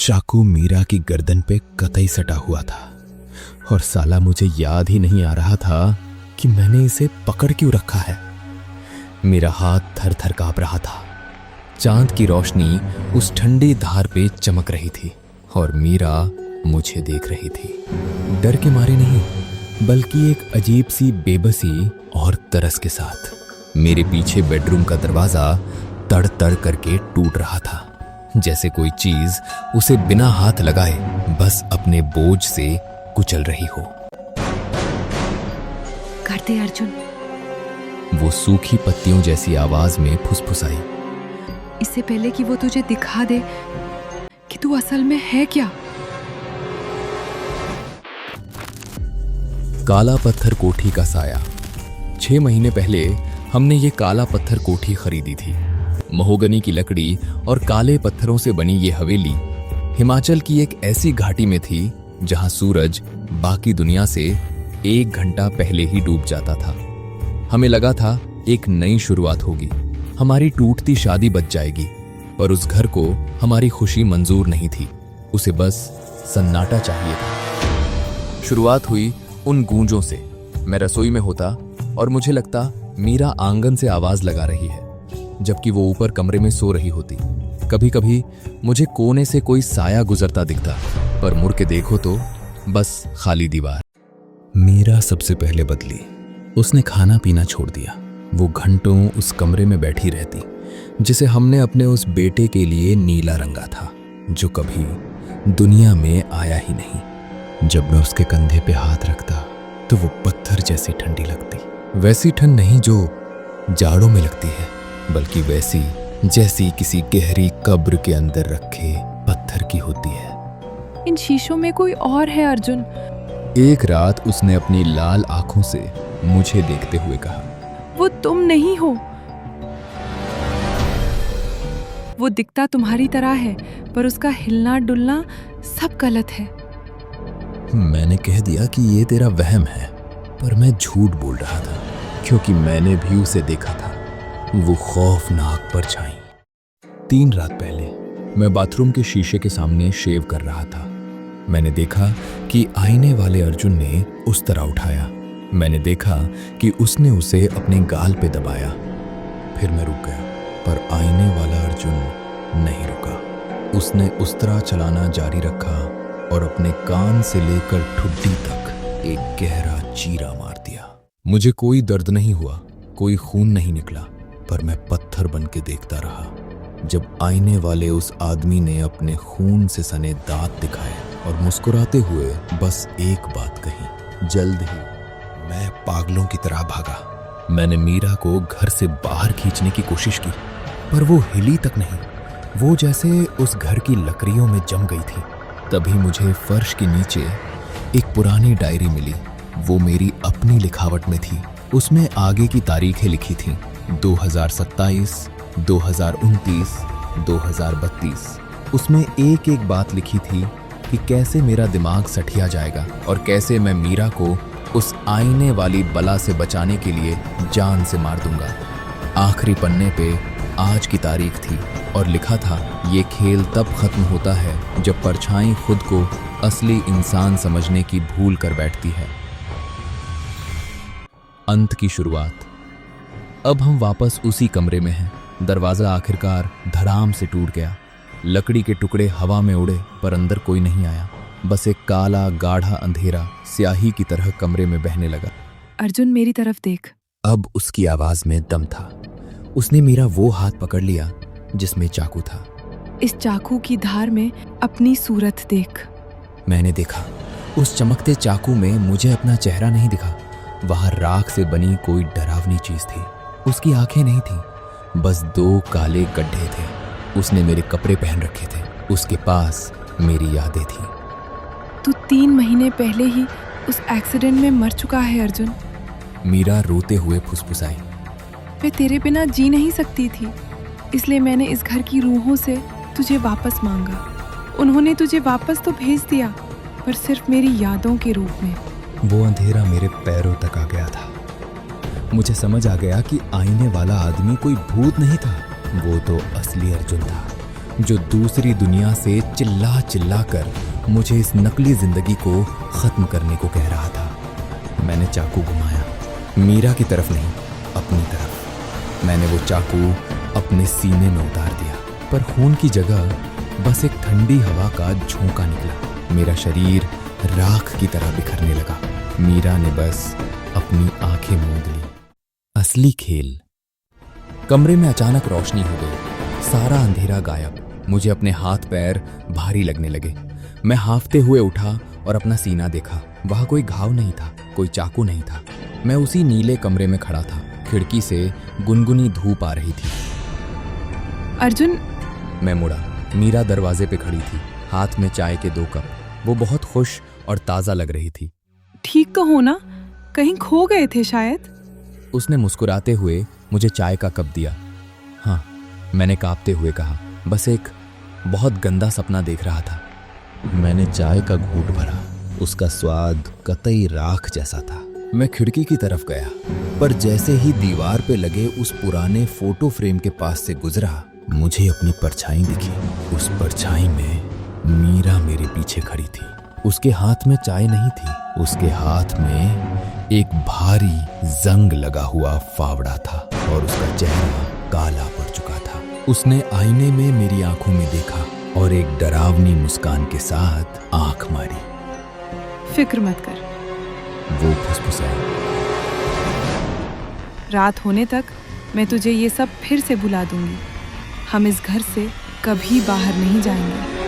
चाकू मीरा की गर्दन पे कतई सटा हुआ था और साला मुझे याद ही नहीं आ रहा था कि मैंने इसे पकड़ क्यों रखा है। मेरा हाथ थर थर कांप रहा था। चांद की रोशनी उस ठंडी धार पे चमक रही थी और मीरा मुझे देख रही थी, डर के मारे नहीं बल्कि एक अजीब सी बेबसी और तरस के साथ। मेरे पीछे बेडरूम का दरवाजा तड़ तड़ करके टूट रहा था, जैसे कोई चीज उसे बिना हाथ लगाए बस अपने बोझ से कुचल रही हो। कर दे अर्जुन, वो सूखी पत्तियों जैसी आवाज में फुसफुसाई। इससे पहले कि वो तुझे दिखा दे कि तू असल में है क्या। काला पत्थर कोठी का साया। 6 महीने पहले हमने ये काला पत्थर कोठी खरीदी थी। महोगनी की लकड़ी और काले पत्थरों से बनी ये हवेली हिमाचल की एक ऐसी घाटी में थी जहां सूरज बाकी दुनिया से 1 घंटा पहले ही डूब जाता था। हमें लगा था एक नई शुरुआत होगी, हमारी टूटती शादी बच जाएगी, पर उस घर को हमारी खुशी मंजूर नहीं थी। उसे बस सन्नाटा चाहिए था। शुरुआत हुई उन गूंजों से। मैं रसोई में होता और मुझे लगता मीरा आंगन से आवाज लगा रही है, जबकि वो ऊपर कमरे में सो रही होती। कभी कभी मुझे कोने से कोई साया गुजरता दिखता, पर मुड़ के देखो तो बस खाली दीवार। मीरा सबसे पहले बदली। उसने खाना पीना छोड़ दिया। वो घंटों उस कमरे में बैठी रहती जिसे हमने अपने उस बेटे के लिए नीला रंगा था, जो कभी दुनिया में आया ही नहीं। जब मैं उसके कंधे पे हाथ रखता तो वो पत्थर जैसी ठंडी लगती। वैसी ठंड नहीं जो जाड़ों में लगती है, बल्कि वैसी जैसी किसी गहरी कब्र के अंदर रखे पत्थर की होती है। इन शीशों में कोई और है अर्जुन। एक रात उसने अपनी लाल आंखों से मुझे देखते हुए कहा, वो तुम नहीं हो। वो दिखता तुम्हारी तरह है, पर उसका हिलना डुलना सब गलत है। मैंने कह दिया कि ये तेरा वहम है, पर मैं झूठ बोल रहा था क्योंकि मैंने भी उसे देखा था। वो खौफनाक परछाई। 3 रात पहले मैं बाथरूम के शीशे के सामने शेव कर रहा था। मैंने देखा कि आईने वाले अर्जुन ने उस तरह उठाया। मैंने देखा कि उसने उसे अपने गाल पे दबाया। फिर मैं रुक गया, पर आईने वाला अर्जुन नहीं रुका। उसने उस तरह चलाना जारी रखा और अपने कान से लेकर ठुड्डी तक एक गहरा चीरा मार दिया। मुझे कोई दर्द नहीं हुआ, कोई खून नहीं निकला, पर मैं पत्थर बन के देखता रहा। जब आईने वाले उस आदमी ने अपने खून से सने दांत दिखाए और मुस्कुराते हुए बस एक बात कही, जल्द ही मैं पागलों की तरह भागा। मैंने मीरा को घर से बाहर खींचने की कोशिश की, पर वो हिली तक नहीं। वो जैसे उस घर की लकड़ियों में जम गई थी। तभी मुझे फर्श के नीचे एक पुरानी डायरी मिली। वो मेरी अपनी लिखावट में थी। उसमें आगे की तारीखें लिखी थीं, 2027, 2029, 2032। उसमें एक एक बात लिखी थी कि कैसे मेरा दिमाग सठिया जाएगा और कैसे मैं मीरा को उस आईने वाली बला से बचाने के लिए जान से मार दूंगा। आखिरी पन्ने पे आज की तारीख थी और लिखा था, ये खेल तब खत्म होता है जब परछाई खुद को असली इंसान समझने की भूल कर बैठती है। अंत की शुरुआत। अब हम वापस उसी कमरे में हैं। दरवाजा आखिरकार धड़ाम से टूट गया। लकड़ी के टुकड़े हवा में उड़े, पर अंदर कोई नहीं आया। बस एक काला गाढ़ा अंधेरा स्याही की तरह कमरे में बहने लगा। अर्जुन, मेरी तरफ देख। अब उसकी आवाज में दम था। उसने मेरा वो हाथ पकड़ लिया जिसमें चाकू था। इस चाकू की धार में अपनी सूरत देख। मैंने देखा, उस चमकते चाकू में मुझे अपना चेहरा नहीं दिखा। वहां राख से बनी कोई डरावनी चीज थी। उसकी आंखें नहीं थी, बस 2 काले गड्ढे थे। उसने मेरे कपड़े पहन रखे थे। उसके पास मेरी यादें थी। तू 3 महीने पहले ही उस एक्सीडेंट में मर चुका है अर्जुन। मीरा रोते हुए फुसफुसाई। मैं तेरे बिना जी नहीं सकती थी, इसलिए मैंने इस घर की रूहों से तुझे वापस मांगा। उन्होंने तुझे वापस तो भेज दिया, पर सिर्फ मेरी यादों के रूप में। वो अंधेरा मेरे पैरों तक आ गया था। मुझे समझ आ गया कि आईने वाला आदमी कोई भूत नहीं था, वो तो असली अर्जुन था, जो दूसरी दुनिया से चिल्ला चिल्ला कर मुझे इस नकली जिंदगी को खत्म करने को कह रहा था। मैंने चाकू घुमाया, मीरा की तरफ नहीं, अपनी तरफ। मैंने वो चाकू अपने सीने में उतार दिया, पर खून की जगह बस एक ठंडी हवा का झोंका निकला। मेरा शरीर राख की तरह बिखरने लगा। मीरा ने बस अपनी आंखें मूंद ली। असली खेल। कमरे में अचानक रोशनी हो गई, सारा अंधेरा गायब। मुझे अपने हाथ पैर भारी लगने लगे। मैं हांफते हुए उठा और अपना सीना देखा। वहां कोई घाव नहीं था, कोई चाकू नहीं था। मैं उसी नीले कमरे में खड़ा था। खिड़की से गुनगुनी धूप आ रही थी। अर्जुन। मैं मुड़ा। मीरा दरवाजे पे खड़ी थी, हाथ में चाय के 2 कप। वो बहुत खुश और ताज़ा लग रही थी। ठीक तो हो ना? कहीं खो गए थे शायद? उसने मुस्कुराते हुए मुझे चाय का कप दिया। हाँ, मैंने कांपते हुए कहा, बस एक बहुत गंदा सपना देख रहा था। मैंने चाय का घूंट भरा। उसका स्वाद कतई राख जैसा था। मैं खिड़की की तरफ गया, पर जैसे ही दीवार पे लगे उस पुराने फोटो फ्रेम के पास से गुजरा, मुझे अपनी परछाई दिखी। उस परछाई में मीरा मेरे पीछे खड़ी थी। उसके हाथ में चाय नहीं थी, उसके हाथ में एक भारी जंग लगा हुआ फावड़ा था और उसका चेहरा काला पड़ चुका था। उसने आईने में मेरी आंखों में देखा और एक डरावनी मुस्कान के साथ आंख मारी। फिक्र मत कर, वो फुसफुसाया। रात होने तक मैं तुझे ये सब फिर से बुला दूंगी। हम इस घर से कभी बाहर नहीं जाएंगे।